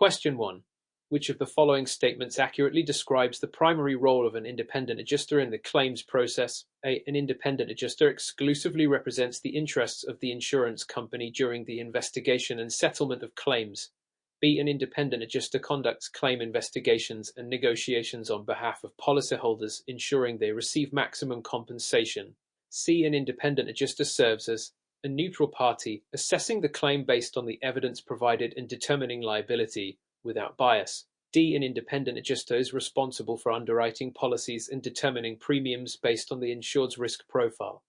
Question 1. Which of the following statements accurately describes the primary role of an independent adjuster in the claims process? A. An independent adjuster exclusively represents the interests of the insurance company during the investigation and settlement of claims. B. An independent adjuster conducts claim investigations and negotiations on behalf of policyholders, ensuring they receive maximum compensation. C. An independent adjuster serves as a neutral party, assessing the claim based on the evidence provided and determining liability without bias. D. An independent adjuster is responsible for underwriting policies and determining premiums based on the insured's risk profile.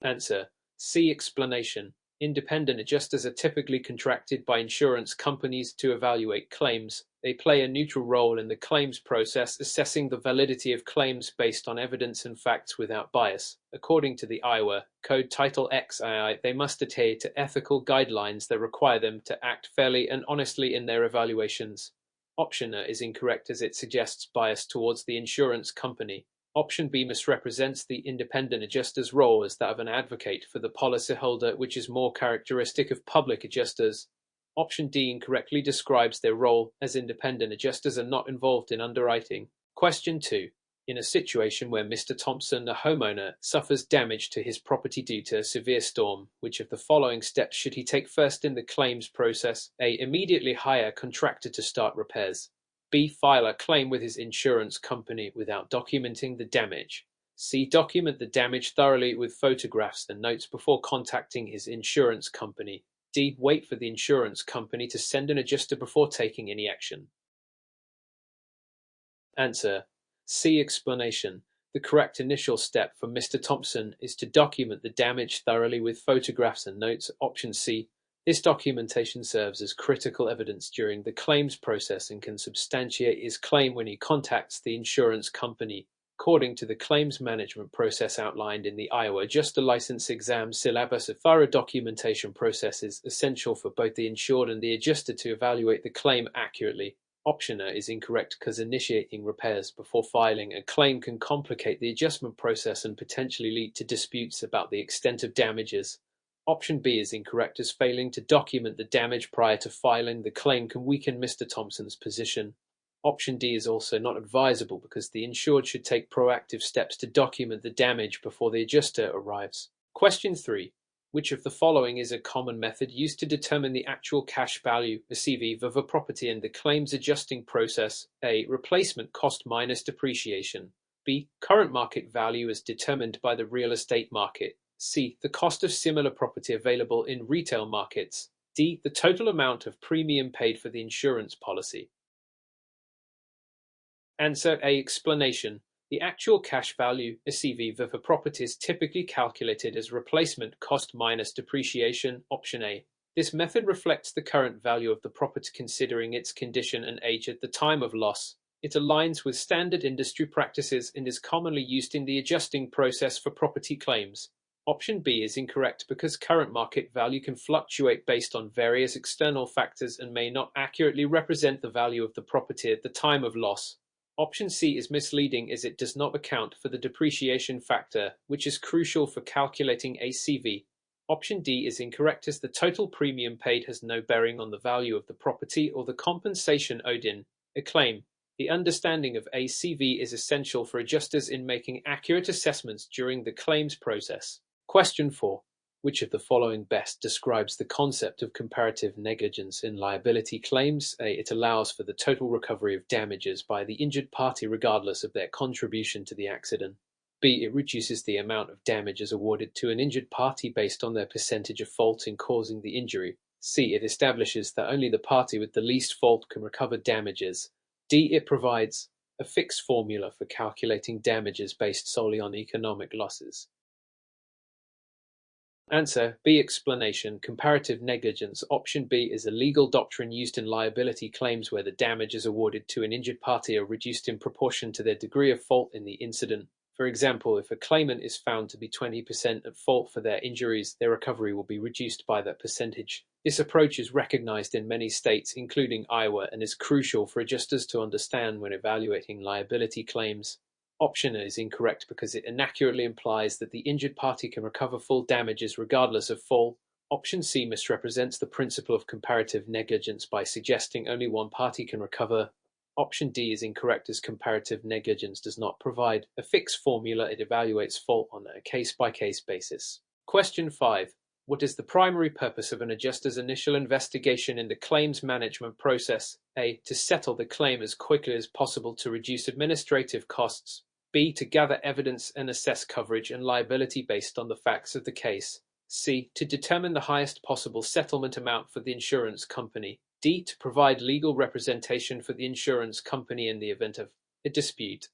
Answer. C. Explanation. Independent adjusters are typically contracted by insurance companies to evaluate claims. They play a neutral role in the claims process, assessing the validity of claims based on evidence and facts without bias. According to the Iowa Code Title XII, they must adhere to ethical guidelines that require them to act fairly and honestly in their evaluations. Option A is incorrect as it suggests bias towards the insurance company. Option B misrepresents the independent adjuster's role as that of an advocate for the policyholder, which is more characteristic of public adjusters. Option D incorrectly describes their role, as independent adjusters are not involved in underwriting. Question 2. In a situation where Mr. Thompson, a homeowner, suffers damage to his property due to a severe storm, which of the following steps should he take first in the claims process? A. Immediately hire a contractor to start repairs. B. File a claim with his insurance company without documenting the damage. C. Document the damage thoroughly with photographs and notes before contacting his insurance company. D. Wait for the insurance company to send an adjuster before taking any action. Answer. C. Explanation. The correct initial step for Mr. Thompson is to document the damage thoroughly with photographs and notes. Option C. This documentation serves as critical evidence during the claims process and can substantiate his claim when he contacts the insurance company. According to the claims management process outlined in the Iowa Adjuster License Exam syllabus, a thorough documentation process is essential for both the insured and the adjuster to evaluate the claim accurately. Option A is incorrect because initiating repairs before filing a claim can complicate the adjustment process and potentially lead to disputes about the extent of damages. Option B is incorrect as failing to document the damage prior to filing the claim can weaken Mr. Thompson's position. Option D is also not advisable because the insured should take proactive steps to document the damage before the adjuster arrives. Question 3. Which of the following is a common method used to determine the actual cash value, a CV, of a property in the claims adjusting process? A. Replacement cost minus depreciation. B. Current market value as determined by the real estate market. C. The cost of similar property available in retail markets. D. The total amount of premium paid for the insurance policy. Answer A. Explanation. The actual cash value, a CV, of a property is typically calculated as replacement cost minus depreciation. Option A. This method reflects the current value of the property considering its condition and age at the time of loss. It aligns with standard industry practices and is commonly used in the adjusting process for property claims. Option B is incorrect because current market value can fluctuate based on various external factors and may not accurately represent the value of the property at the time of loss. Option C is misleading as it does not account for the depreciation factor, which is crucial for calculating ACV. Option D is incorrect as the total premium paid has no bearing on the value of the property or the compensation owed in a claim. The understanding of ACV is essential for adjusters in making accurate assessments during the claims process. Question 4. Which of the following best describes the concept of comparative negligence in liability claims? A. It allows for the total recovery of damages by the injured party regardless of their contribution to the accident. B. It reduces the amount of damages awarded to an injured party based on their percentage of fault in causing the injury. C. It establishes that only the party with the least fault can recover damages. D. It provides a fixed formula for calculating damages based solely on economic losses. Answer B. Explanation. Comparative negligence. Option B is a legal doctrine used in liability claims where the damages awarded to an injured party are reduced in proportion to their degree of fault in the incident. For example, if a claimant is found to be 20% at fault for their injuries, their recovery will be reduced by that percentage. This approach is recognized in many states, including Iowa, and is crucial for adjusters to understand when evaluating liability claims. Option A is incorrect because it inaccurately implies that the injured party can recover full damages regardless of fault. Option C misrepresents the principle of comparative negligence by suggesting only one party can recover. Option D is incorrect as comparative negligence does not provide a fixed formula. It evaluates fault on a case-by-case basis. Question 5. What is the primary purpose of an adjuster's initial investigation in the claims management process? A. To settle the claim as quickly as possible to reduce administrative costs. B. To gather evidence and assess coverage and liability based on the facts of the case. C. To determine the highest possible settlement amount for the insurance company. D. To provide legal representation for the insurance company in the event of a dispute.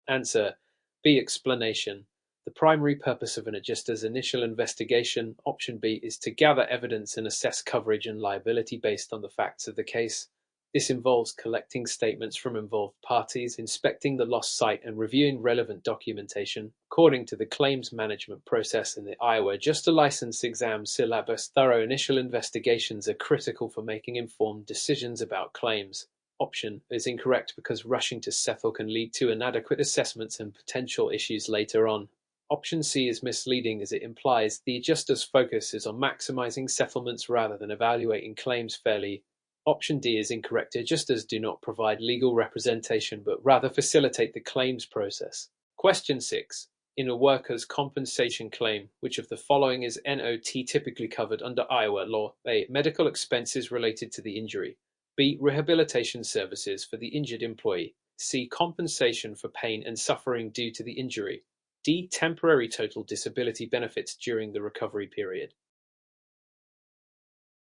Answer. B. Explanation. The primary purpose of an adjuster's initial investigation, option B, is to gather evidence and assess coverage and liability based on the facts of the case. This involves collecting statements from involved parties, inspecting the loss site, and reviewing relevant documentation. According to the claims management process in the Iowa Adjuster License Exam syllabus, thorough initial investigations are critical for making informed decisions about claims. Option is incorrect because rushing to settle can lead to inadequate assessments and potential issues later on. Option C is misleading as it implies the adjuster's focus is on maximizing settlements rather than evaluating claims fairly. Option D is incorrect. Adjusters do not provide legal representation but rather facilitate the claims process. Question 6. In a workers' compensation claim, which of the following is NOT typically covered under Iowa law? A. Medical expenses related to the injury. B. Rehabilitation services for the injured employee. C. Compensation for pain and suffering due to the injury. D. Temporary total disability benefits during the recovery period.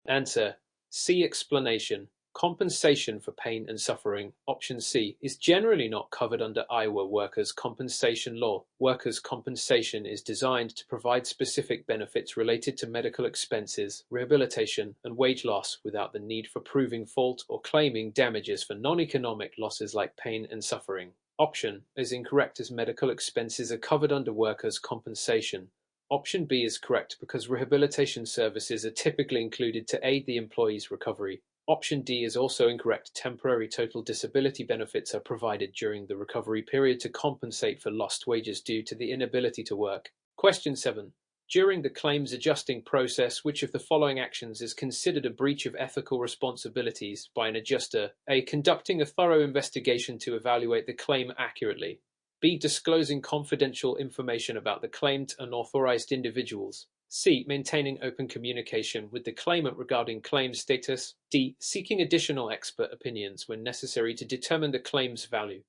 Answer. C. Explanation. Compensation for pain and suffering, option C, is generally not covered under Iowa workers' compensation law. Workers' compensation is designed to provide specific benefits related to medical expenses, rehabilitation, and wage loss without the need for proving fault or claiming damages for non-economic losses like pain and suffering. Option is incorrect as medical expenses are covered under workers' compensation. Option B is correct because rehabilitation services are typically included to aid the employee's recovery. Option D is also incorrect. Temporary total disability benefits are provided during the recovery period to compensate for lost wages due to the inability to work. Question 7. During the claims adjusting process, which of the following actions is considered a breach of ethical responsibilities by an adjuster? A. Conducting a thorough investigation to evaluate the claim accurately. B. Disclosing confidential information about the claimed to unauthorized individuals. C. Maintaining open communication with the claimant regarding claim status. D. Seeking additional expert opinions when necessary to determine the claim's value.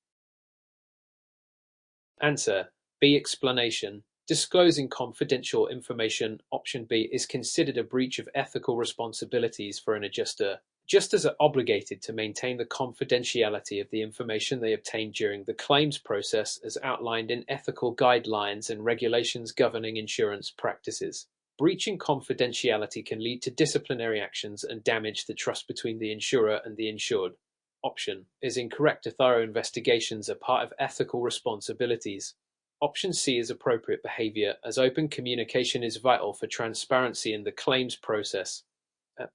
Answer. B. Explanation. Disclosing confidential information, option B, is considered a breach of ethical responsibilities for an adjuster. Adjusters are obligated to maintain the confidentiality of the information they obtain during the claims process as outlined in ethical guidelines and regulations governing insurance practices. Breaching confidentiality can lead to disciplinary actions and damage the trust between the insurer and the insured. Option is incorrect. Thorough investigations are part of ethical responsibilities. Option C is appropriate behavior, as open communication is vital for transparency in the claims process.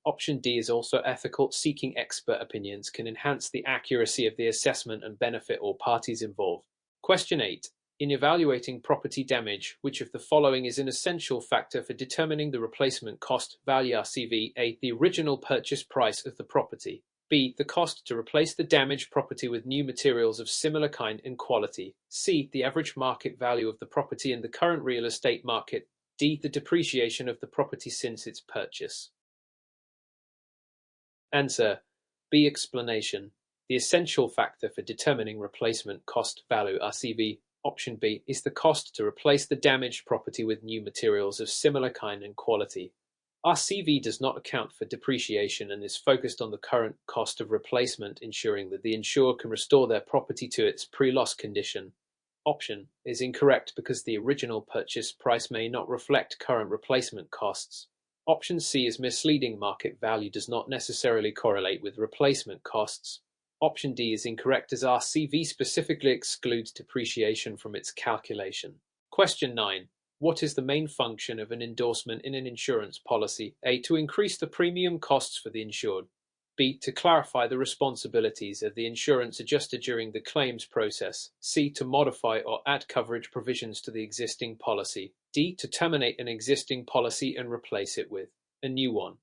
Option D is also ethical. Seeking expert opinions can enhance the accuracy of the assessment and benefit all parties involved. Question 8. In evaluating property damage, which of the following is an essential factor for determining the replacement cost value RCV? A. The original purchase price of the property. B. The cost to replace the damaged property with new materials of similar kind and quality. C. The average market value of the property in the current real estate market. D. The depreciation of the property since its purchase. Answer. B. Explanation. The essential factor for determining replacement cost value RCV, option B, is the cost to replace the damaged property with new materials of similar kind and quality. RCV does not account for depreciation and is focused on the current cost of replacement, ensuring that the insured can restore their property to its pre-loss condition. Option is incorrect because the original purchase price may not reflect current replacement costs. Option C is misleading. Market value does not necessarily correlate with replacement costs. Option D is incorrect as RCV specifically excludes depreciation from its calculation. Question 9. What is the main function of an endorsement in an insurance policy? A. To increase the premium costs for the insured. B. To clarify the responsibilities of the insurance adjuster during the claims process. C. To modify or add coverage provisions to the existing policy. D. To terminate an existing policy and replace it with a new one.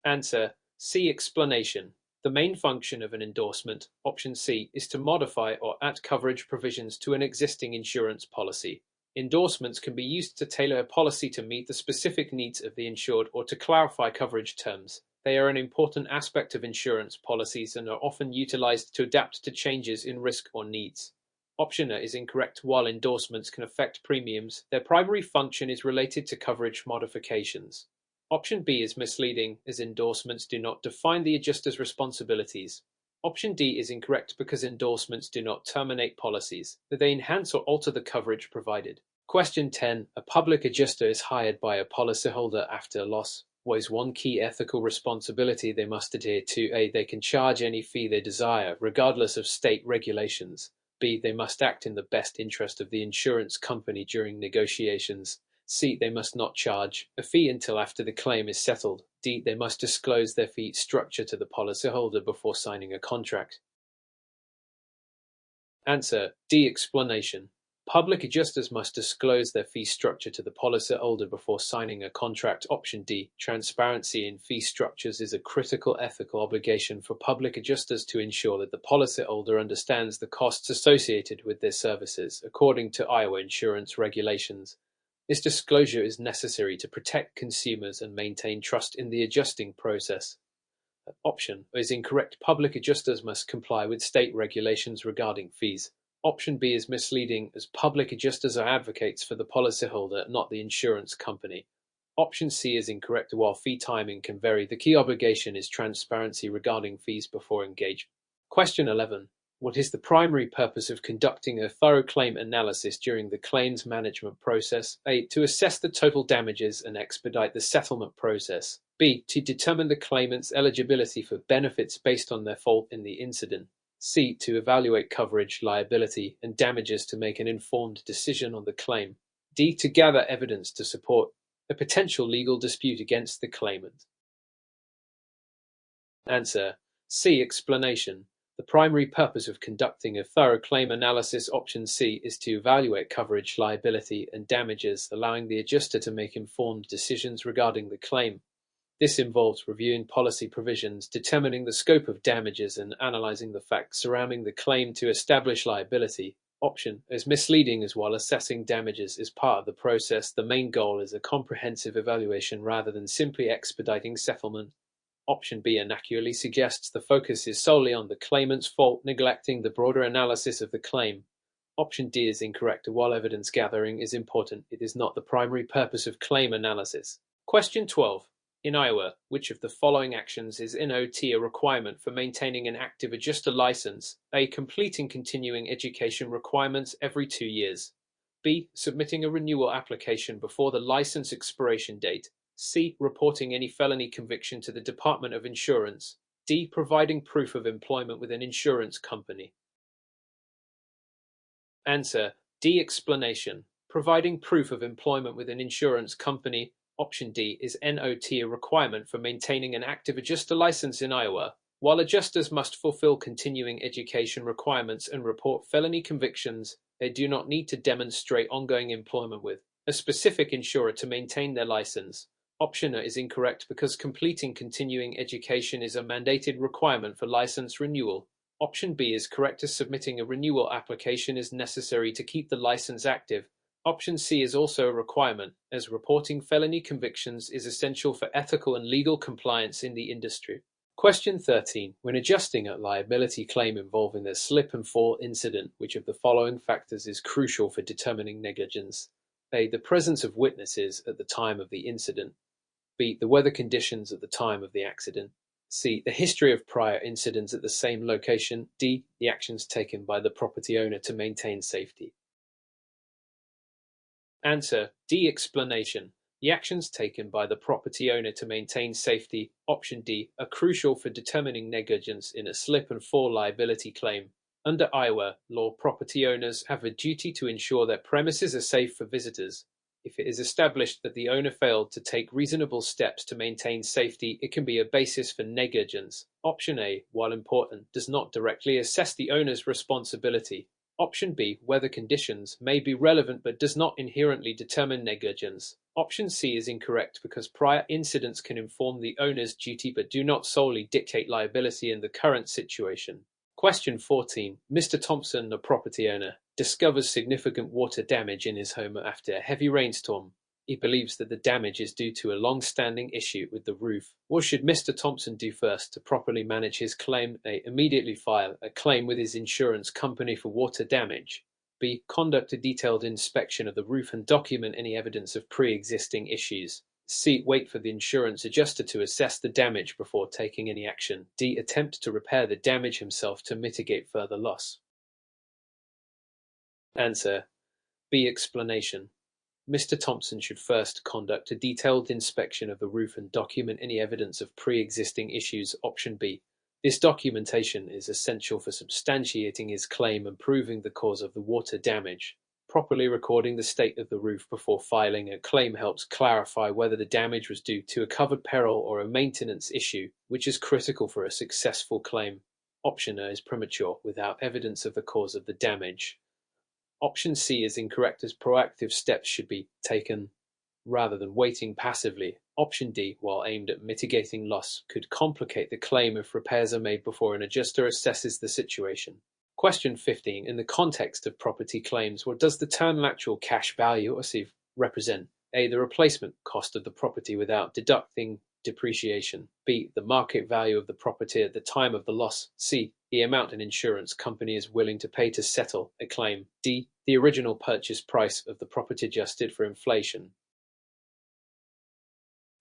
Answer: C. Explanation. The main function of an endorsement, option C, is to modify or add coverage provisions to an existing insurance policy. Endorsements can be used to tailor a policy to meet the specific needs of the insured or to clarify coverage terms. They are an important aspect of insurance policies and are often utilized to adapt to changes in risk or needs. Option A is incorrect. While endorsements can affect premiums, their primary function is related to coverage modifications. Option B is misleading, as endorsements do not define the adjuster's responsibilities. Option D is incorrect because endorsements do not terminate policies, but they enhance or alter the coverage provided. Question 10. A public adjuster is hired by a policyholder after a loss. What is one key ethical responsibility they must adhere to? A. They can charge any fee they desire, regardless of state regulations. B. They must act in the best interest of the insurance company during negotiations. C. They must not charge a fee until after the claim is settled. D. They must disclose their fee structure to the policyholder before signing a contract. Answer: D. Explanation. Public adjusters must disclose their fee structure to the policyholder before signing a contract. Option D. Transparency in fee structures is a critical ethical obligation for public adjusters to ensure that the policyholder understands the costs associated with their services, according to Iowa insurance regulations. This disclosure is necessary to protect consumers and maintain trust in the adjusting process. Option is incorrect. Public adjusters must comply with state regulations regarding fees. Option B is misleading, as public adjusters are advocates for the policyholder, not the insurance company. Option C is incorrect. While fee timing can vary, the key obligation is transparency regarding fees before engagement. Question 11. What is the primary purpose of conducting a thorough claim analysis during the claims management process? A. To assess the total damages and expedite the settlement process. B. To determine the claimant's eligibility for benefits based on their fault in the incident. C. To evaluate coverage, liability, and damages to make an informed decision on the claim. D. To gather evidence to support a potential legal dispute against the claimant. Answer: C. Explanation. The primary purpose of conducting a thorough claim analysis, option C, is to evaluate coverage, liability, and damages, allowing the adjuster to make informed decisions regarding the claim. This involves reviewing policy provisions, determining the scope of damages, and analyzing the facts surrounding the claim to establish liability. Option is misleading, as while assessing damages is part of the process, the main goal is a comprehensive evaluation rather than simply expediting settlement. Option B inaccurately suggests the focus is solely on the claimant's fault, neglecting the broader analysis of the claim. Option D is incorrect. While evidence gathering is important, it is not the primary purpose of claim analysis. Question 12. In Iowa, which of the following actions is NOT a requirement for maintaining an active adjuster license? A. Completing continuing education requirements every 2 years. B. Submitting a renewal application before the license expiration date. C. Reporting any felony conviction to the Department of Insurance. D. Providing proof of employment with an insurance company. Answer: D. Explanation. Providing proof of employment with an insurance company, option D, is NOT a requirement for maintaining an active adjuster license in Iowa. While adjusters must fulfill continuing education requirements and report felony convictions, they do not need to demonstrate ongoing employment with a specific insurer to maintain their license. Option A is incorrect because completing continuing education is a mandated requirement for license renewal. Option B is correct, as submitting a renewal application is necessary to keep the license active. Option C is also a requirement, as reporting felony convictions is essential for ethical and legal compliance in the industry. Question 13. When adjusting a liability claim involving a slip and fall incident, which of the following factors is crucial for determining negligence? A. The presence of witnesses at the time of the incident. B. The weather conditions at the time of the accident. C. The history of prior incidents at the same location. D. The actions taken by the property owner to maintain safety. Answer: D. Explanation. The actions taken by the property owner to maintain safety, option D, are crucial for determining negligence in a slip and fall liability claim. Under Iowa law, property owners have a duty to ensure their premises are safe for visitors. If it is established that the owner failed to take reasonable steps to maintain safety, it can be a basis for negligence. Option A, while important, does not directly assess the owner's responsibility. Option B, weather conditions, may be relevant but does not inherently determine negligence. Option C is incorrect because prior incidents can inform the owner's duty but do not solely dictate liability in the current situation. Question 14. Mr. Thompson, a property owner, discovers significant water damage in his home after a heavy rainstorm. He believes that the damage is due to a long-standing issue with the roof. What should Mr. Thompson do first to properly manage his claim? A. Immediately file a claim with his insurance company for water damage. B. Conduct a detailed inspection of the roof and document any evidence of pre-existing issues. C. Wait for the insurance adjuster to assess the damage before taking any action. D. Attempt to repair the damage himself to mitigate further loss. Answer. B. Explanation. Mr. Thompson should first conduct a detailed inspection of the roof and document any evidence of pre-existing issues. Option B. This documentation is essential for substantiating his claim and proving the cause of the water damage. Properly recording the state of the roof before filing a claim helps clarify whether the damage was due to a covered peril or a maintenance issue, which is critical for a successful claim. Option A is premature, without evidence of the cause of the damage. Option C is incorrect, as proactive steps should be taken rather than waiting passively. Option D, while aimed at mitigating loss, could complicate the claim if repairs are made before an adjuster assesses the situation. Question 15. In the context of property claims, what does the term actual cash value, or CV, represent? A. The replacement cost of the property without deducting depreciation. B. The market value of the property at the time of the loss. C. The amount an insurance company is willing to pay to settle a claim. D. The original purchase price of the property adjusted for inflation.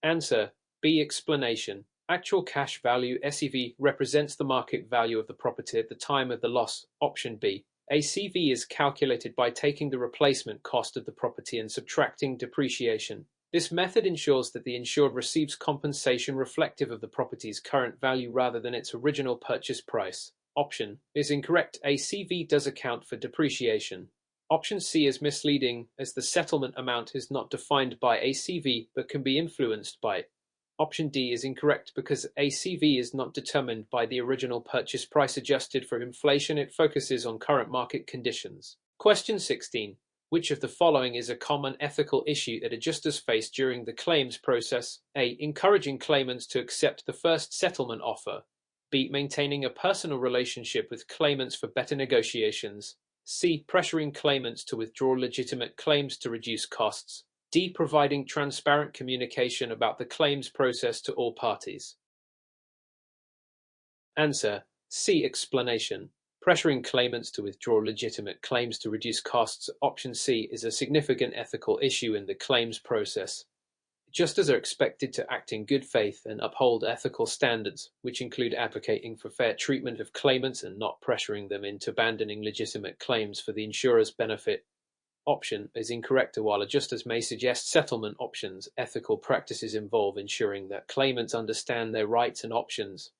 Answer. B. Explanation. Actual cash value (SCV) represents the market value of the property at the time of the loss. Option B. ACV is calculated by taking the replacement cost of the property and subtracting depreciation. This method ensures that the insured receives compensation reflective of the property's current value rather than its original purchase price. Option is incorrect. ACV does account for depreciation. Option C is misleading, as the settlement amount is not defined by ACV but can be influenced by it. Option D is incorrect because ACV is not determined by the original purchase price adjusted for inflation. It focuses on current market conditions. Question 16. Which of the following is a common ethical issue that adjusters face during the claims process? A. Encouraging claimants to accept the first settlement offer. B. Maintaining a personal relationship with claimants for better negotiations. C. Pressuring claimants to withdraw legitimate claims to reduce costs. D. Providing transparent communication about the claims process to all parties. Answer. C. Explanation. Pressuring claimants to withdraw legitimate claims to reduce costs. Option C is a significant ethical issue in the claims process. Adjusters are expected to act in good faith and uphold ethical standards, which include advocating for fair treatment of claimants and not pressuring them into abandoning legitimate claims for the insurer's benefit. Option is incorrect. While adjusters may suggest settlement options, ethical practices involve ensuring that claimants understand their rights and options.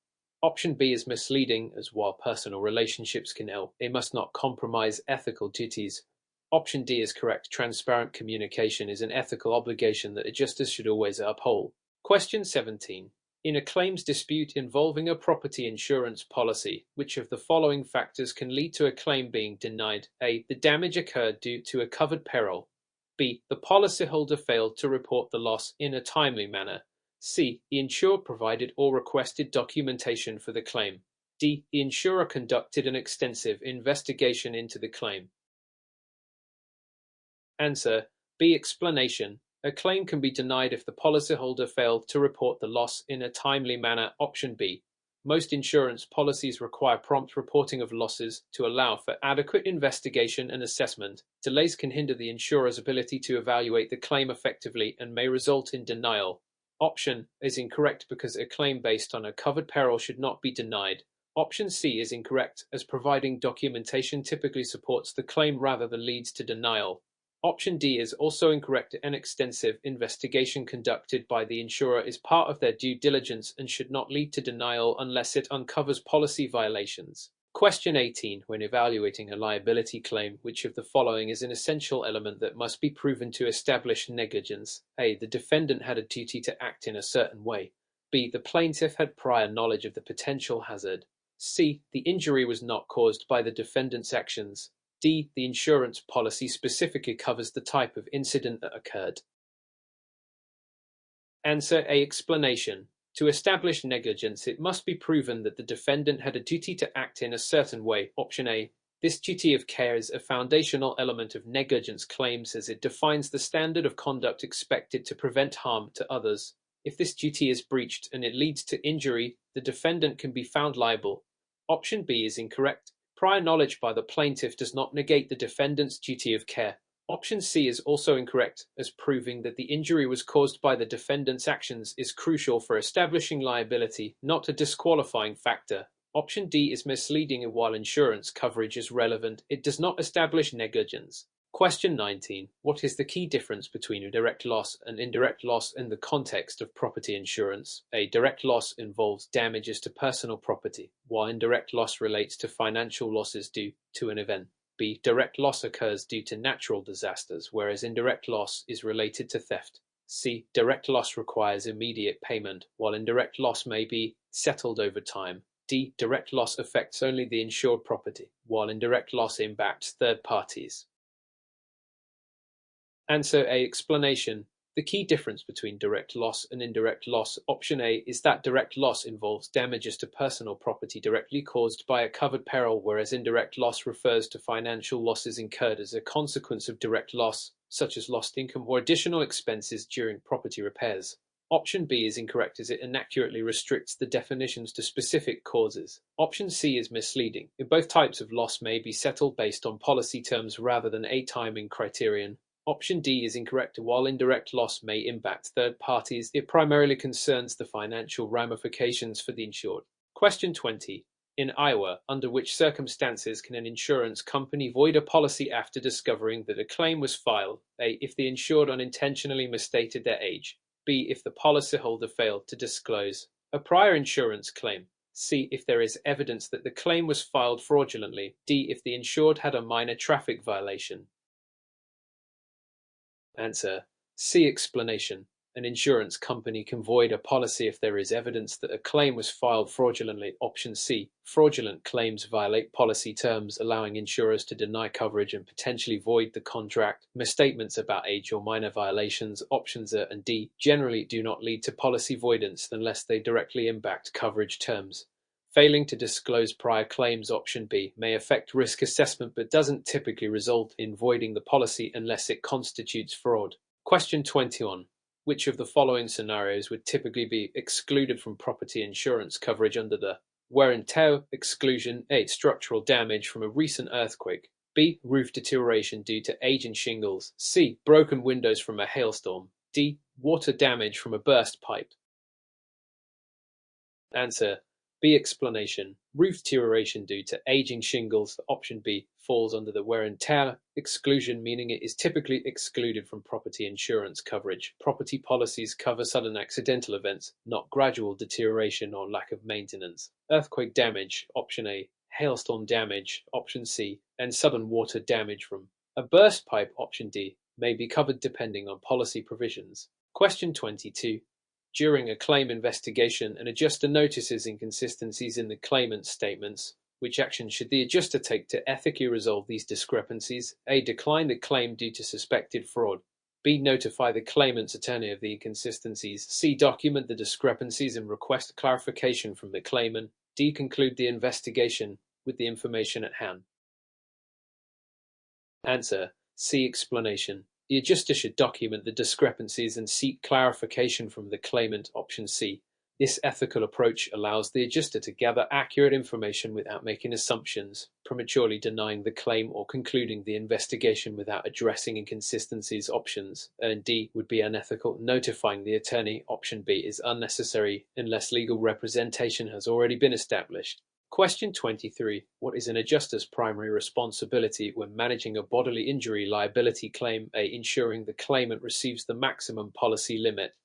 Option B is misleading, as while personal relationships can help, they must not compromise ethical duties. Option D is correct. Transparent communication is an ethical obligation that adjusters should always uphold. Question 17. In a claims dispute involving a property insurance policy, which of the following factors can lead to a claim being denied? A. The damage occurred due to a covered peril. B. The policyholder failed to report the loss in a timely manner. C. The insurer provided or requested documentation for the claim. D. The insurer conducted an extensive investigation into the claim. Answer. B. Explanation. A claim can be denied if the policyholder failed to report the loss in a timely manner. Option B. Most insurance policies require prompt reporting of losses to allow for adequate investigation and assessment. Delays can hinder the insurer's ability to evaluate the claim effectively and may result in denial. Option is incorrect because a claim based on a covered peril should not be denied. Option C is incorrect, as providing documentation typically supports the claim rather than leads to denial. Option D is also incorrect. An extensive investigation conducted by the insurer is part of their due diligence and should not lead to denial unless it uncovers policy violations. Question 18. When evaluating a liability claim, which of the following is an essential element that must be proven to establish negligence? A. The defendant had a duty to act in a certain way. B. The plaintiff had prior knowledge of the potential hazard. C. The injury was not caused by the defendant's actions. D. The insurance policy specifically covers the type of incident that occurred. Answer A. Explanation. To establish negligence, it must be proven that the defendant had a duty to act in a certain way. Option A. This duty of care is a foundational element of negligence claims as it defines the standard of conduct expected to prevent harm to others. If this duty is breached and it leads to injury, the defendant can be found liable. Option B is incorrect. Prior knowledge by the plaintiff does not negate the defendant's duty of care. Option C is also incorrect, as proving that the injury was caused by the defendant's actions is crucial for establishing liability, not a disqualifying factor. Option D is misleading, and while insurance coverage is relevant, it does not establish negligence. Question 19. What is the key difference between a direct loss and indirect loss in the context of property insurance? A. Direct loss involves damages to personal property, while indirect loss relates to financial losses due to an event. B. Direct loss occurs due to natural disasters, whereas indirect loss is related to theft. C. Direct loss requires immediate payment, while indirect loss may be settled over time. D. Direct loss affects only the insured property, while indirect loss impacts third parties. Answer A. Explanation. The key difference between direct loss and indirect loss, option A, is that direct loss involves damages to personal property directly caused by a covered peril, whereas indirect loss refers to financial losses incurred as a consequence of direct loss, such as lost income or additional expenses during property repairs. Option B is incorrect as it inaccurately restricts the definitions to specific causes. Option C is misleading. In both types of loss may be settled based on policy terms rather than a timing criterion. Option D is incorrect. While indirect loss may impact third parties, it primarily concerns the financial ramifications for the insured. Question 20. In Iowa, under which circumstances can an insurance company void a policy after discovering that a claim was filed? A. If the insured unintentionally misstated their age. B. If the policyholder failed to disclose a prior insurance claim. C. If there is evidence that the claim was filed fraudulently. D. If the insured had a minor traffic violation. Answer C. Explanation. An insurance company can void a policy if there is evidence that a claim was filed fraudulently. Option C. Fraudulent claims violate policy terms, allowing insurers to deny coverage and potentially void the contract. Misstatements about age or minor violations, options A and D, generally do not lead to policy voidance unless they directly impact coverage terms. Failing to disclose prior claims, option B, may affect risk assessment but doesn't typically result in voiding the policy unless it constitutes fraud. Question 21. Which of the following scenarios would typically be excluded from property insurance coverage under the wear and tear exclusion? A. Structural damage from a recent earthquake. B. Roof deterioration due to aging shingles. C. Broken windows from a hailstorm. D. Water damage from a burst pipe. Answer B. Explanation. Roof deterioration due to aging shingles, option B, falls under the wear and tear exclusion, meaning it is typically excluded from property insurance coverage. Property policies cover sudden accidental events, not gradual deterioration or lack of maintenance. Earthquake damage, option A, hailstorm damage, option C, and sudden water damage from a burst pipe, option D, may be covered depending on policy provisions. Question 22. During a claim investigation, an adjuster notices inconsistencies in the claimant's statements. Which action should the adjuster take to ethically resolve these discrepancies? A. Decline the claim due to suspected fraud. B. Notify the claimant's attorney of the inconsistencies. C. Document the discrepancies and request clarification from the claimant. D. Conclude the investigation with the information at hand. Answer C. Explanation. The adjuster should document the discrepancies and seek clarification from the claimant, option C. This ethical approach allows the adjuster to gather accurate information without making assumptions, prematurely denying the claim or concluding the investigation without addressing inconsistencies. Options A and D would be unethical. Notifying the attorney, option B, is unnecessary unless legal representation has already been established. Question 23. What is an adjuster's primary responsibility when managing a bodily injury liability claim? A. Ensuring the claimant receives the maximum policy limit.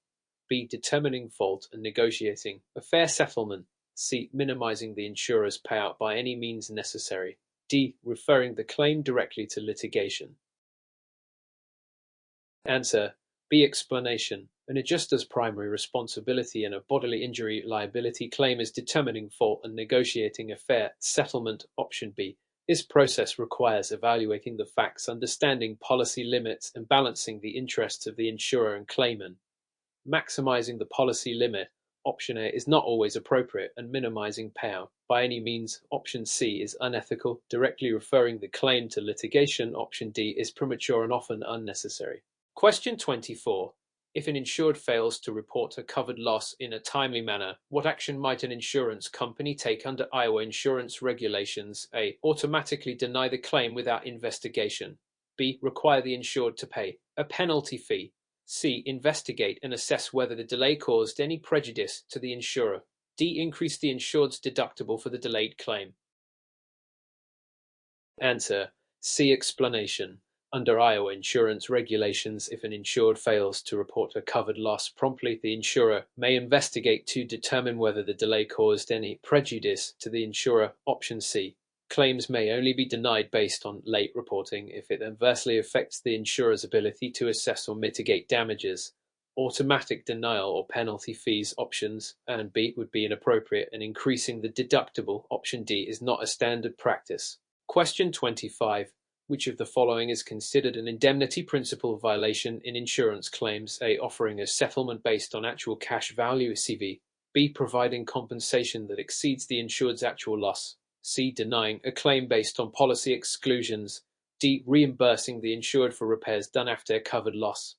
B. Determining fault and negotiating a fair settlement. C. Minimizing the insurer's payout by any means necessary. D. Referring the claim directly to litigation. Answer: B. Explanation. An adjuster's primary responsibility in a bodily injury liability claim is determining fault and negotiating a fair settlement. Option B. This process requires evaluating the facts, understanding policy limits, and balancing the interests of the insurer and claimant. Maximizing the policy limit, option A, is not always appropriate, and minimizing payout by any means, option C, is unethical. Directly referring the claim to litigation, option D, is premature and often unnecessary. Question 24. If an insured fails to report a covered loss in a timely manner, what action might an insurance company take under Iowa insurance regulations? A. Automatically deny the claim without investigation. B. Require the insured to pay a penalty fee. C. Investigate and assess whether the delay caused any prejudice to the insurer. D. Increase the insured's deductible for the delayed claim. Answer: C. Explanation. Under Iowa insurance regulations, if an insured fails to report a covered loss promptly, the insurer may investigate to determine whether the delay caused any prejudice to the insurer. Option C. Claims may only be denied based on late reporting if it adversely affects the insurer's ability to assess or mitigate damages. Automatic denial or penalty fees, options A and B, would be inappropriate, and increasing the deductible, option D, is not a standard practice. Question 25. Which of the following is considered an indemnity principle violation in insurance claims? A. Offering a settlement based on actual cash value (CV). B. Providing compensation that exceeds the insured's actual loss. C. Denying a claim based on policy exclusions. D. Reimbursing the insured for repairs done after a covered loss.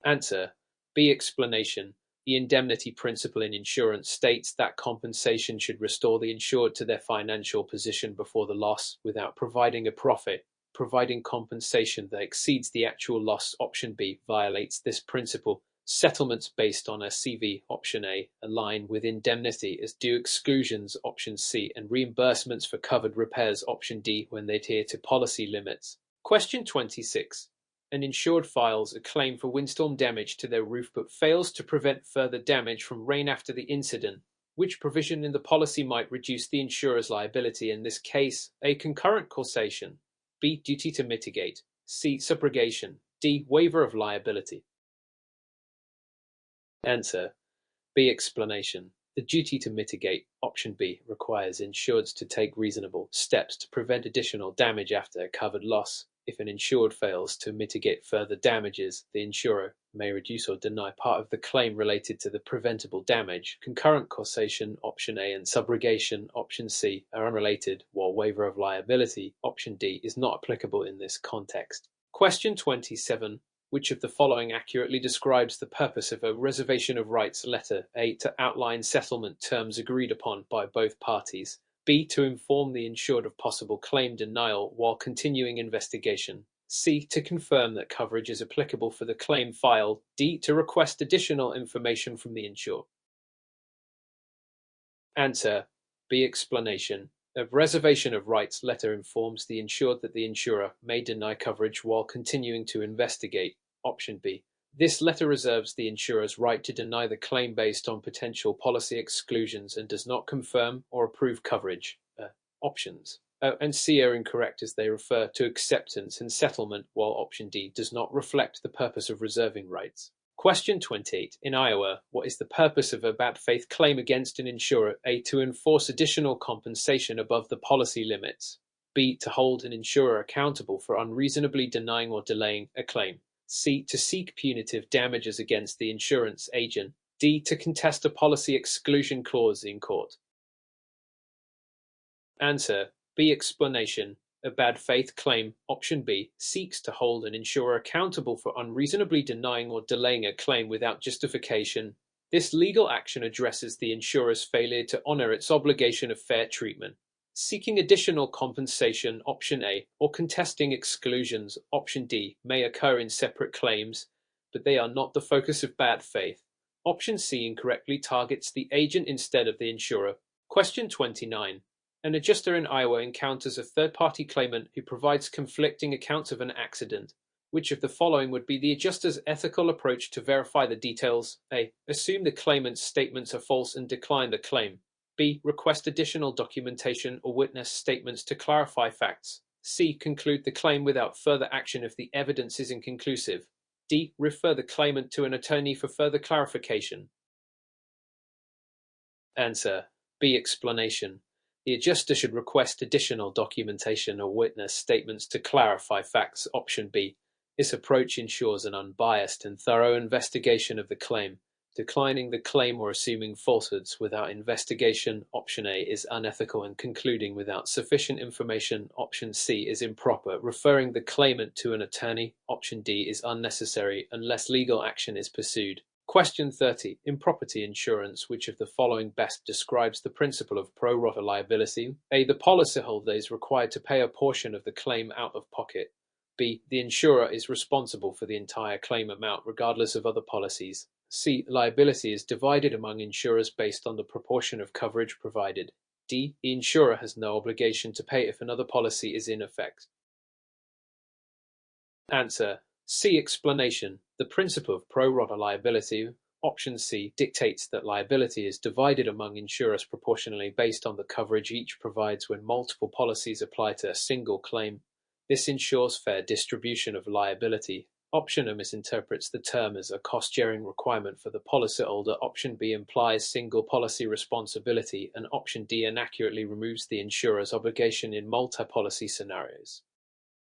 Answer: B. Explanation. The indemnity principle in insurance states that compensation should restore the insured to their financial position before the loss without providing a profit. Providing compensation that exceeds the actual loss, option B, violates this principle. Settlements based on a CV, option A, align with indemnity as do exclusions, option C, and reimbursements for covered repairs, option D, when they adhere to policy limits. Question 26. An insured files a claim for windstorm damage to their roof but fails to prevent further damage from rain after the incident. Which provision in the policy might reduce the insurer's liability in this case? A. Concurrent causation. B. Duty to mitigate. C. Subrogation. D. Waiver of liability. Answer: B. Explanation. The duty to mitigate, option B, requires insureds to take reasonable steps to prevent additional damage after a covered loss. If an insured fails to mitigate further damages, the insurer may reduce or deny part of the claim related to the preventable damage. Concurrent causation, option A, and subrogation, option C, are unrelated, while waiver of liability, option D, is not applicable in this context. Question 27. Which of the following accurately describes the purpose of a reservation of rights letter? A. To outline settlement terms agreed upon by both parties. B. To inform the insured of possible claim denial while continuing investigation. C. To confirm that coverage is applicable for the claim filed. D. To request additional information from the insured. Answer: B. Explanation. A reservation of rights letter informs the insured that the insurer may deny coverage while continuing to investigate. Option B. This letter reserves the insurer's right to deny the claim based on potential policy exclusions and does not confirm or approve coverage. Options O and C are incorrect as they refer to acceptance and settlement, while option D does not reflect the purpose of reserving rights. Question 28. In Iowa, what is the purpose of a bad faith claim against an insurer? A. To enforce additional compensation above the policy limits. B. To hold an insurer accountable for unreasonably denying or delaying a claim. C. To seek punitive damages against the insurance agent. D. To contest a policy exclusion clause in court. Answer: B. Explanation. A bad faith claim, option B, seeks to hold an insurer accountable for unreasonably denying or delaying a claim without justification. This legal action addresses the insurer's failure to honor its obligation of fair treatment. Seeking additional compensation, option A, or contesting exclusions, option D, may occur in separate claims, but they are not the focus of bad faith. Option C incorrectly targets the agent instead of the insurer. Question 29. An adjuster in Iowa encounters a third-party claimant who provides conflicting accounts of an accident. Which of the following would be the adjuster's ethical approach to verify the details? A. Assume the claimant's statements are false and decline the claim. B. Request additional documentation or witness statements to clarify facts. C. Conclude the claim without further action if the evidence is inconclusive. D. Refer the claimant to an attorney for further clarification. Answer. B. Explanation. The adjuster should request additional documentation or witness statements to clarify facts. Option B. This approach ensures an unbiased and thorough investigation of the claim. Declining the claim or assuming falsehoods without investigation. Option A is unethical and concluding without sufficient information. Option C is improper. Referring the claimant to an attorney. Option D is unnecessary unless legal action is pursued. Question 30. In property insurance, which of the following best describes the principle of pro rata liability? A. The policyholder is required to pay a portion of the claim out of pocket. B. The insurer is responsible for the entire claim amount regardless of other policies. C. Liability is divided among insurers based on the proportion of coverage provided. D. The insurer has no obligation to pay if another policy is in effect. Answer. C. Explanation. The principle of pro rata liability, option C, dictates that liability is divided among insurers proportionally based on the coverage each provides when multiple policies apply to a single claim. This ensures fair distribution of liability. Option A misinterprets the term as a cost-sharing requirement for the policyholder. Option B implies single policy responsibility, and Option D inaccurately removes the insurer's obligation in multi-policy scenarios.